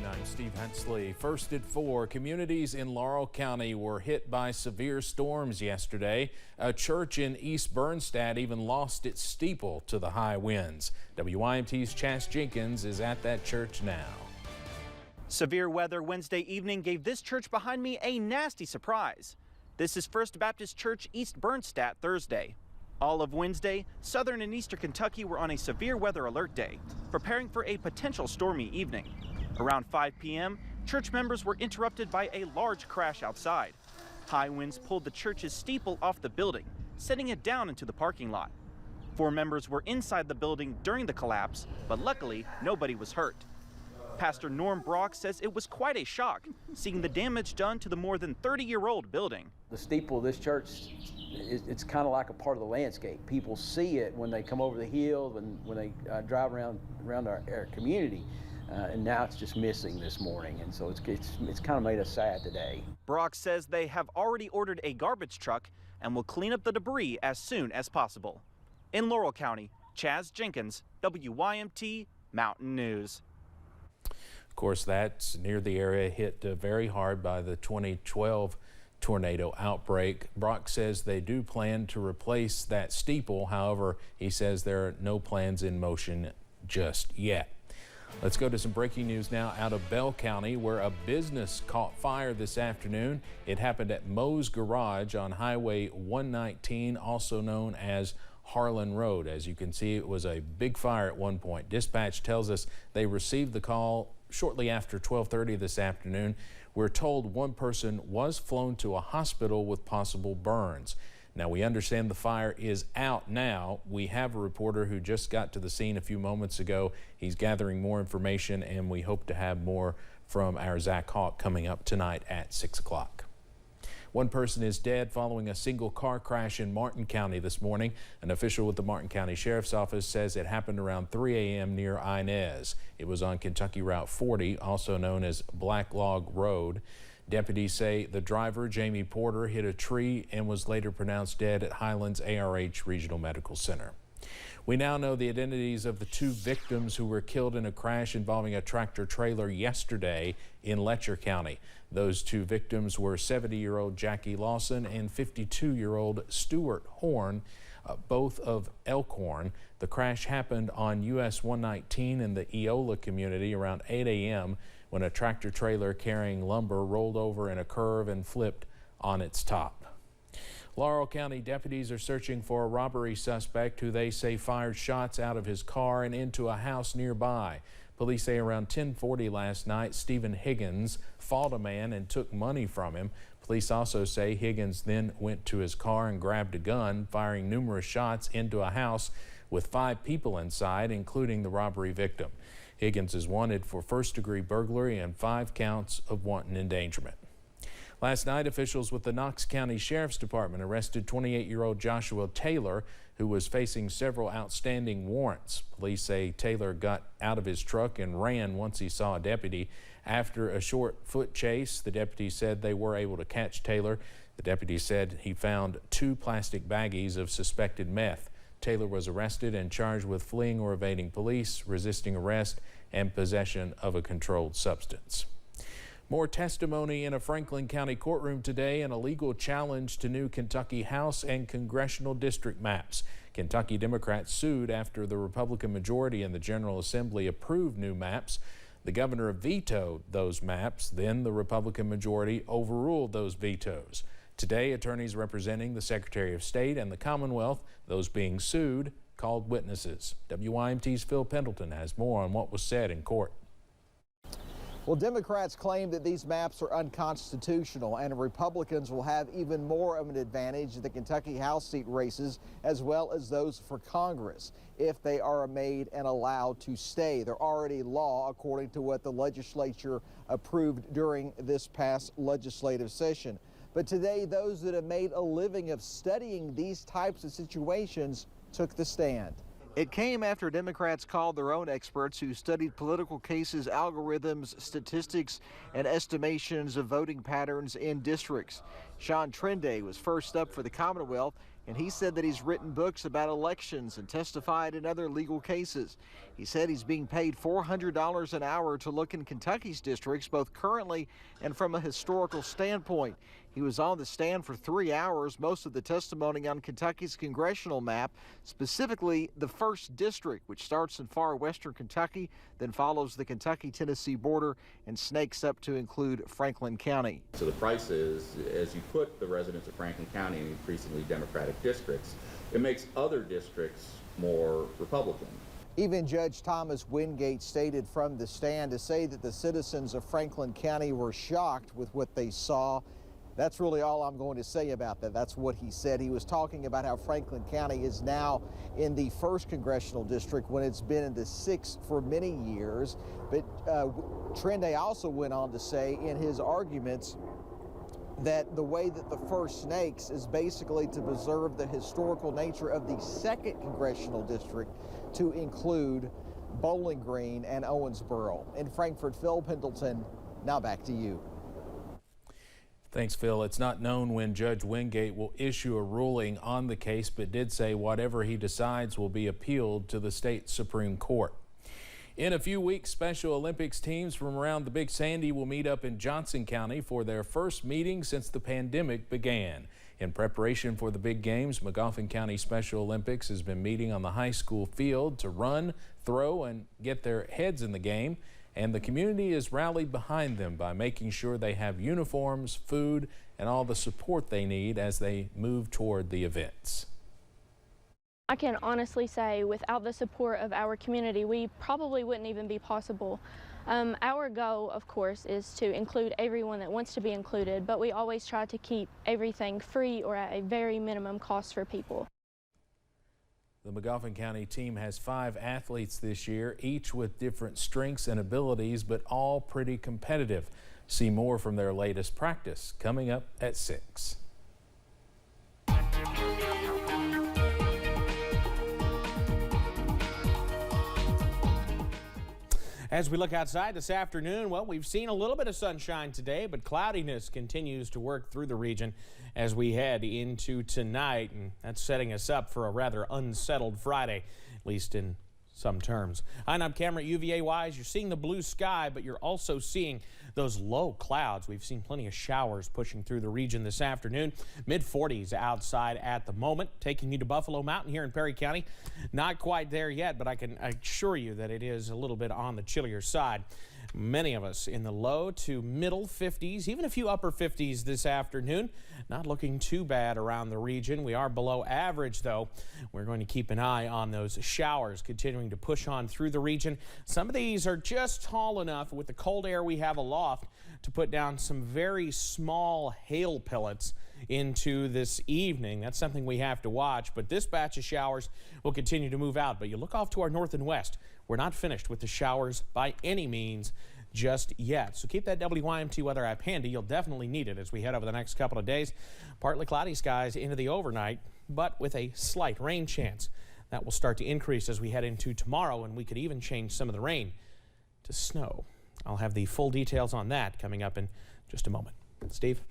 I'm Steve Hensley. First at 4, communities in Laurel County were hit by severe storms yesterday. A church in East Bernstadt even lost its steeple to the high winds. WYMT's Chas Jenkins is at that church now. Severe weather Wednesday evening gave this church behind me a nasty surprise. This is First Baptist Church East Bernstadt Thursday. All of Wednesday, southern and eastern Kentucky were on a severe weather alert day, preparing for a potential stormy evening. Around 5 p.m., church members were interrupted by a large crash outside. High winds pulled the church's steeple off the building, sending it down into the parking lot. 4 members were inside the building during the collapse, but luckily nobody was hurt. Pastor Norm Brock says it was quite a shock, seeing the damage done to the more than 30-year-old building. The steeple of this church, it's kind of like a part of the landscape. People see it when they come over the hill, when they drive around our community, and now it's just missing this morning, and so it's kind of made us sad today. Brock says they have already ordered a garbage truck and will clean up the debris as soon as possible. In Laurel County, Chas Jenkins, WYMT Mountain News. Of course, that's near the area hit very hard by the 2012 tornado outbreak. Brock says they do plan to replace that steeple. However, he says there are no plans in motion just yet. Let's go to some breaking news now out of Bell County, where a business caught fire this afternoon. It happened at Moe's Garage on Highway 119, also known as Harlan Road. As you can see, it was a big fire at one point. Dispatch tells us they received the call shortly after 12:30 this afternoon. We're told one person was flown to a hospital with possible burns. Now, we understand the fire is out now. We have a reporter who just got to the scene a few moments ago. He's gathering more information, and we hope to have more from our Zach Hawk coming up tonight at 6 o'clock. One person is dead following a single car crash in Martin County this morning. An official with the Martin County Sheriff's Office says it happened around 3 a.m. near Inez. It was on Kentucky Route 40, also known as Black Log Road. Deputies say the driver, Jamie Porter, hit a tree and was later pronounced dead at Highlands ARH Regional Medical Center. We now know the identities of the 2 victims who were killed in a crash involving a tractor trailer yesterday in Letcher County. Those 2 victims were 70-year-old Jackie Lawson and 52-year-old Stuart Horn, both of Elkhorn. The crash happened on US 119 in the Eola community around 8 a.m. when a tractor trailer carrying lumber rolled over in a curve and flipped on its top. Laurel County deputies are searching for a robbery suspect who they say fired shots out of his car and into a house nearby. Police say around 10:40 last night, Stephen Higgins fought a man and took money from him. Police also say Higgins then went to his car and grabbed a gun, firing numerous shots into a house with 5 people inside, including the robbery victim. Higgins is wanted for first-degree burglary and 5 counts of wanton endangerment. Last night, officials with the Knox County Sheriff's Department arrested 28-year-old Joshua Taylor, who was facing several outstanding warrants. Police say Taylor got out of his truck and ran once he saw a deputy. After a short foot chase, the deputy said they were able to catch Taylor. The deputy said he found 2 plastic baggies of suspected meth. Taylor was arrested and charged with fleeing or evading police, resisting arrest, and possession of a controlled substance. More testimony in a Franklin County courtroom today, and a legal challenge to new Kentucky House and congressional district maps. Kentucky Democrats sued after the Republican majority in the General Assembly approved new maps. The governor vetoed those maps, then the Republican majority overruled those vetoes. Today, attorneys representing the Secretary of State and the Commonwealth, those being sued, called witnesses. WYMT's Phil Pendleton has more on what was said in court. Well, Democrats claim that these maps are unconstitutional, and Republicans will have even more of an advantage in the Kentucky House seat races as well as those for Congress if they are made and allowed to stay. They're already law according to what the legislature approved during this past legislative session. But today, those that have made a living of studying these types of situations took the stand. It came after Democrats called their own experts who studied political cases, algorithms, statistics, and estimations of voting patterns in districts. Sean Trende was first up for the Commonwealth, and he said that he's written books about elections and testified in other legal cases. He said he's being paid $400 an hour to look in Kentucky's districts, both currently and from a historical standpoint. He was on the stand for 3 hours, most of the testimony on Kentucky's congressional map, specifically the 1st District, which starts in far western Kentucky, then follows the Kentucky-Tennessee border and snakes up to include Franklin County. So the price is, as you put the residents of Franklin County in increasingly Democratic districts, it makes other districts more Republican. Even Judge Thomas Wingate stated from the stand to say that the citizens of Franklin County were shocked with what they saw. That's really all I'm going to say about that. That's what he said. He was talking about how Franklin County is now in the 1st congressional district when it's been in the 6th for many years. But Trende also went on to say in his arguments that the way that the 1st snakes is basically to preserve the historical nature of the 2nd congressional district to include Bowling Green and Owensboro. In Frankfort, Phil Pendleton, now back to you. Thanks, Phil. It's not known when Judge Wingate will issue a ruling on the case, but did say whatever he decides will be appealed to the state Supreme Court. In a few weeks, Special Olympics teams from around the Big Sandy will meet up in Johnson County for their first meeting since the pandemic began. In preparation for the big games, Magoffin County Special Olympics has been meeting on the high school field to run, throw, and get their heads in the game. And the community is rallied behind them by making sure they have uniforms, food, and all the support they need as they move toward the events. I can honestly say without the support of our community, we probably wouldn't even be possible. Our goal, of course, is to include everyone that wants to be included, but we always try to keep everything free or at a very minimum cost for people. The Magoffin County team has 5 athletes this year, each with different strengths and abilities, but all pretty competitive. See more from their latest practice coming up at 6. As we look outside this afternoon, well, we've seen a little bit of sunshine today, but cloudiness continues to work through the region as we head into tonight, and that's setting us up for a rather unsettled Friday, at least in some terms. I'm camera UVA Wise. You're seeing the blue sky, but you're also seeing those low clouds. We've seen plenty of showers pushing through the region this afternoon. Mid-40s outside at the moment. Taking you to Buffalo Mountain here in Perry County. Not quite there yet, but I can assure you that it is a little bit on the chillier side. Many of us in the low to middle 50s, even a few upper 50s this afternoon. Not looking too bad around the region. We are below average, though. We're going to keep an eye on those showers continuing to push on through the region. Some of these are just tall enough with the cold air we have aloft to put down some very small hail pellets into this evening. That's something we have to watch, but this batch of showers will continue to move out. But you look off to our north and west. We're not finished with the showers by any means just yet. So keep that WYMT weather app handy. You'll definitely need it as we head over the next couple of days. Partly cloudy skies into the overnight, but with a slight rain chance. That will start to increase as we head into tomorrow, and we could even change some of the rain to snow. I'll have the full details on that coming up in just a moment. Steve?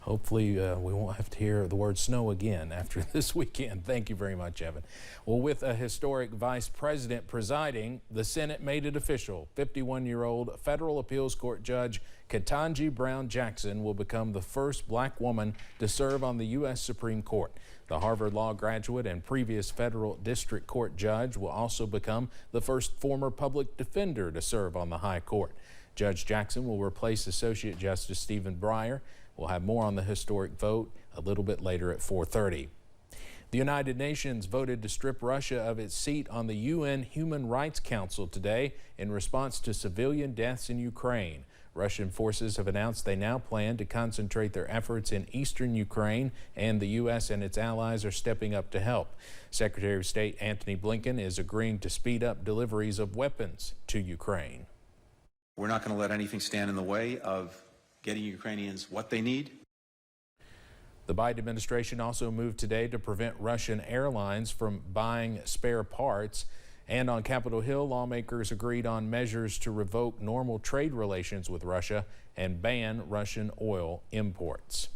Hopefully we won't have to hear the word snow again after this weekend. Thank you very much, Evan. Well, with a historic vice president presiding, the Senate made it official. 51-year-old federal appeals court judge Ketanji Brown Jackson will become the first black woman to serve on the U.S. Supreme Court. The Harvard Law graduate and previous federal district court judge will also become the first former public defender to serve on the high court. Judge Jackson will replace Associate Justice Stephen Breyer. We'll have more on the historic vote a little bit later at 4:30. The United Nations voted to strip Russia of its seat on the UN Human Rights Council today in response to civilian deaths in Ukraine. Russian forces have announced they now plan to concentrate their efforts in eastern Ukraine, and the U.S. and its allies are stepping up to help. Secretary of State Antony Blinken is agreeing to speed up deliveries of weapons to Ukraine. We're not going to let anything stand in the way of getting Ukrainians what they need. The Biden administration also moved today to prevent Russian airlines from buying spare parts. And on Capitol Hill, lawmakers agreed on measures to revoke normal trade relations with Russia and ban Russian oil imports.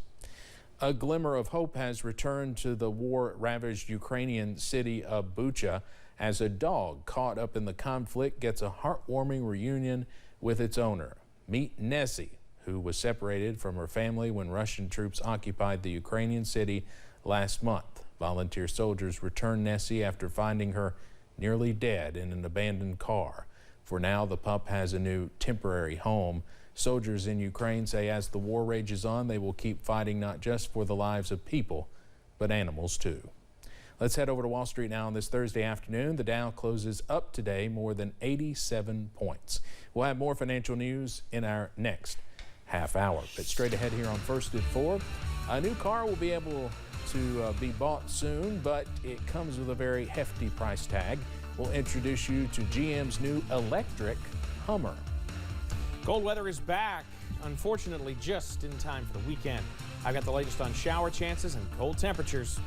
A glimmer of hope has returned to the war-ravaged Ukrainian city of Bucha as a dog caught up in the conflict gets a heartwarming reunion with its owner. Meet Nessie, who was separated from her family when Russian troops occupied the Ukrainian city last month. Volunteer soldiers returned Nessie after finding her nearly dead in an abandoned car. For now, the pup has a new temporary home. Soldiers in Ukraine say as the war rages on, they will keep fighting not just for the lives of people, but animals too. Let's head over to Wall Street now on this Thursday afternoon. The Dow closes up today more than 87 points. We'll have more financial news in our next half hour. But straight ahead here on First at 4, a new car will be able to be bought soon, but it comes with a very hefty price tag. We'll introduce you to GM's new electric Hummer. Cold weather is back, unfortunately just in time for the weekend. I've got the latest on shower chances and cold temperatures